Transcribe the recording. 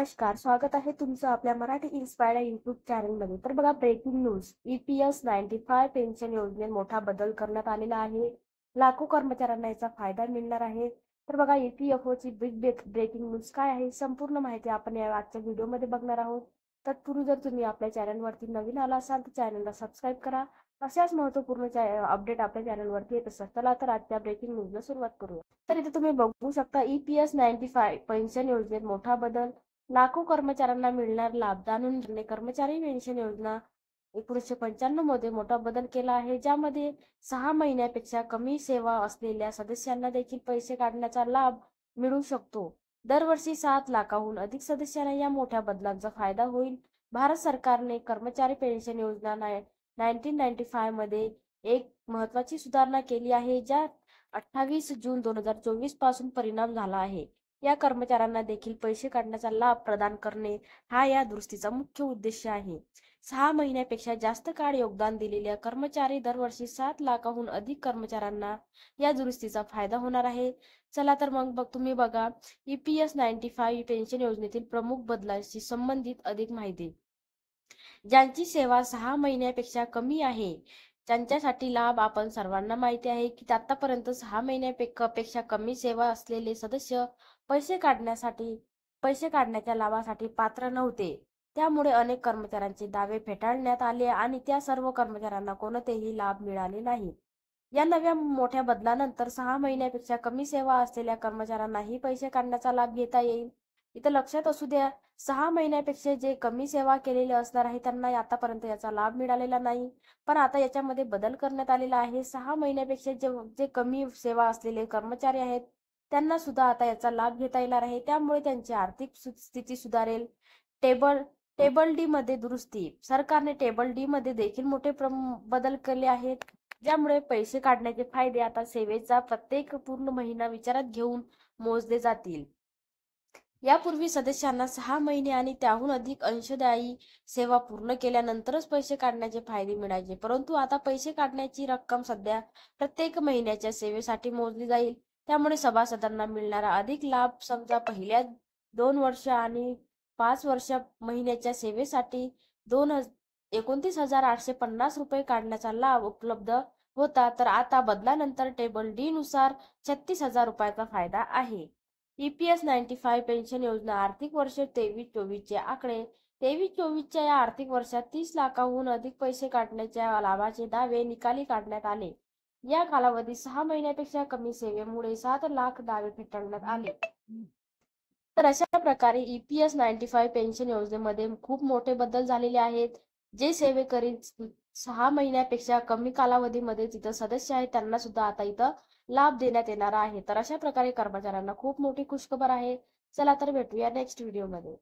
नमस्कार, स्वागत आहे तुमचं आपल्या मराठी इन्स्पायर्ड युट्यूब चॅनलमध्ये. तर बघा, ब्रेकिंग न्यूज. EPS 95 पेन्शन योजनेत मोठा बदल करण्यात आलेला आहे. लाखो कर्मचाऱ्यांना याचा फायदा मिळणार आहे. तर बघा, EPFO ची ब्रेकिंग न्यूज काय आहे, संपूर्ण माहिती आपण या आजच्या व्हिडिओमध्ये बघणार आहोत. तत्पूर्वी जर तुम्ही आपल्या चॅनलवरती नवीन आला असाल तर चॅनलला सबस्क्राईब करा. अशाच महत्त्वपूर्ण अपडेट आपल्या चॅनलवरती येत असतात. चला तर आजच्या ब्रेकिंग न्यूजला सुरुवात करूया. तर इथे तुम्ही बघू शकता, EPS 95 पेन्शन योजनेत मोठा बदल, लाखो कर्मचाऱ्यांना मिळणार लाभ. जाणून घेणे. कर्मचारी पेन्शन योजना 1995 मध्ये मोठा बदल केला आहे, ज्यामध्ये 6 महिन्यापेक्षा कमी सेवा असलेल्या सदस्यांना देखील पैसे काढण्याचा लाभ मिळू शकतो. दरवर्षी 7 लाखाहून अधिक सदस्यांना या मोठ्या बदलांचा फायदा होईल. भारत सरकारने कर्मचारी पेन्शन योजना 1995 मध्ये एक महत्वाची सुधारणा केली आहे, ज्यात 28 जून 2024 पासून परिणाम झाला आहे. या कर्मचाऱ्यांना देखील पैसे काढण्याचा लाभ प्रदान करणे हा या दुरुस्तीचा मुख्य उद्देश आहे. 6 महिन्यापेक्षा जास्त काळ योगदान दिलेल्या कर्मचारी दरवर्षी 7 लाखाहून अधिक कर्मचाऱ्यांना या दुरुस्तीचा फायदा होणार आहे. चला तर मग तुम्ही बघा, EPS 95 पेन्शन योजनेतील प्रमुख बदलांशी संबंधित अधिक माहिती. ज्यांची सेवा 6 महिन्यापेक्षा कमी आहे त्यांच्यासाठी लाभ. आपण सर्वांना माहिती आहे की आतापर्यंत 6 महिन्यापेक्षा कमी सेवा असलेले सदस्य पैसे काढण्याच्या लाभासाठी पात्र नव्हते. त्यामुळे अनेक कर्मचाऱ्यांचे दावे फेटाळण्यात आले आणि त्या सर्व कर्मचाऱ्यांना कोणतेही लाभ मिळाले नाही. या नव्या मोठ्या बदलानंतर 6 महिन्यापेक्षा कमी सेवा असलेल्या कर्मचाऱ्यांनाही पैसे काढण्याचा लाभ घेता येईल. इथं लक्षात असू द्या, 6 महिन्यापेक्षा जे कमी सेवा केलेले असणार आहे त्यांना आतापर्यंत याचा लाभ मिळालेला नाही, पण आता याच्यामध्ये बदल करण्यात आलेला आहे. 6 महिन्यापेक्षा जे कमी सेवा असलेले कर्मचारी आहेत त्यांना सुद्धा आता याचा लाभ घेता येणार आहे. त्यामुळे त्यांची आर्थिक स्थिती सुधारेल. टेबल टेबल डी मध्ये दुरुस्ती. सरकारने टेबल डी मध्ये देखील मोठे बदल केले आहेत, ज्यामुळे पैसे काढण्याचे फायदे आता सेवेचा प्रत्येक पूर्ण महिना विचारात घेऊन मोजले जातील. यापूर्वी सदस्यांना 6 महिने आणि त्याहून अधिक अंशदायी सेवा पूर्ण केल्यानंतरच पैसे काढण्याचे फायदे मिळायचे, परंतु आता पैसे काढण्याची रक्कम सध्या प्रत्येक महिन्याच्या सेवेसाठी मोजली जाईल. त्यामुळे सभासदांना मिळणारा अधिक लाभ, समजा पहिल्या 2 वर्ष आणि 5 वर्ष महिन्याच्या सेवेसाठी 29,850 रुपये काढण्याचा लाभ उपलब्ध होता, तर आता बदलानंतर टेबल डी नुसार 36,000 रुपयाचा फायदा आहे. EPS 95 पेन्शन योजना आर्थिक वर्ष 23-24 चे आकडे. 23-24 या आर्थिक वर्षात 30 लाखाहून अधिक पैसे काढण्याच्या लाभाचे दावे निकाली काढण्यात आले. या कालावधीत 6 महिन्यापेक्षा कमी सेवेमुळे 7 लाख दावे फेटाळण्यात आले. तर अशा प्रकारे EPS 95 पेन्शन योजनेमध्ये खूप मोठे बदल झालेले आहेत. जे सेवेकरी 6 महिन्यापेक्षा कमी कालावधीमध्ये तिथं सदस्य आहेत त्यांना सुद्धा आता इथं लाभ देण्यात येणार आहे. तर अशा प्रकारे कर्मचाऱ्यांना खूप मोठी खुशखबर आहे. चला तर भेटूया नेक्स्ट व्हिडिओमध्ये.